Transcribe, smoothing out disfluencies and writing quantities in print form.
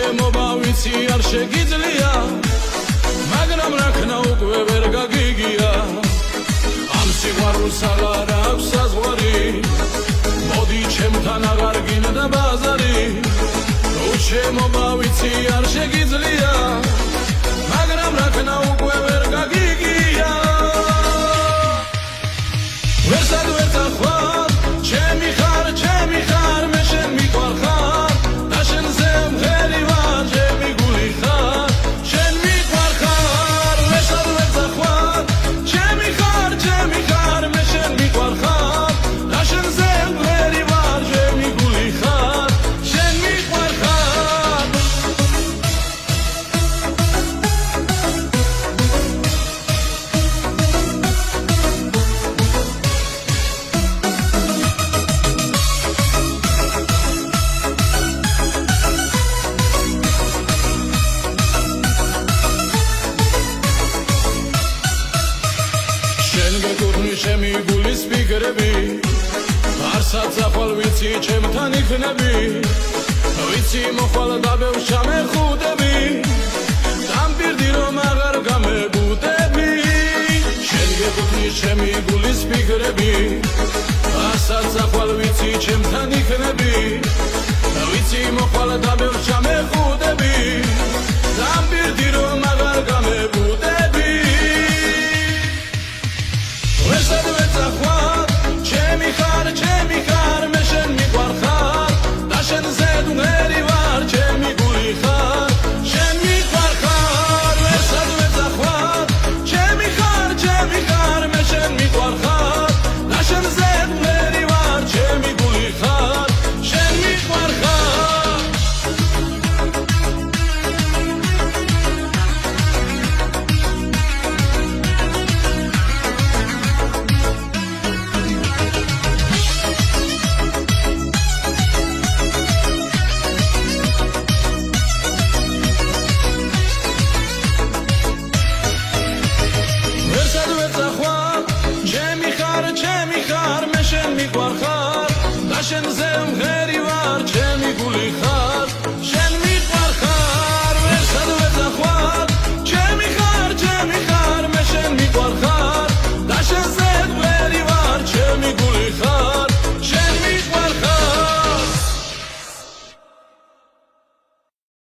შემობა ვიცი არ შეგიძლია მაგრამ რაქნა უკვე ვერ გაგიგია ამ სიყვარულს აღარ აქვს საზღვარი მოდი ჩემთან აღარ გინდა ბაზარი თუ შემობა ვიცი არ შეგიძლია მაგრამ რაქნა უკვე ვერ გაგიგია ვერსად ვერცახვალ ჩემი ხარ მე შენ მიყვარ ხარ და შენზე მღერი ვარ ჩემი გული ხარ შენ მიყვარ ხარ ვერსად ვერცახვალ ჩემი ხარ მე შენ მიყვარ ხარ და შენზე მღერი ვარ ჩემი გული ხარ შენ მიყვარ ხარ შენ გეკუთვნი ჩემი გულის ფიქრები არსად ახვალ ვიცი ჩემთან იქნები ვიცი მოხვალ და ბევრს ჩამეხუტები დამპირდი რომ აღარ გამეგუტები შენ გეკუთვნი ჩემი გულის ფიქრები არსად ახვალ ვიცი ჩემთან იქნები ვიცი მოხვალ და ბევრს ჩამეხუტები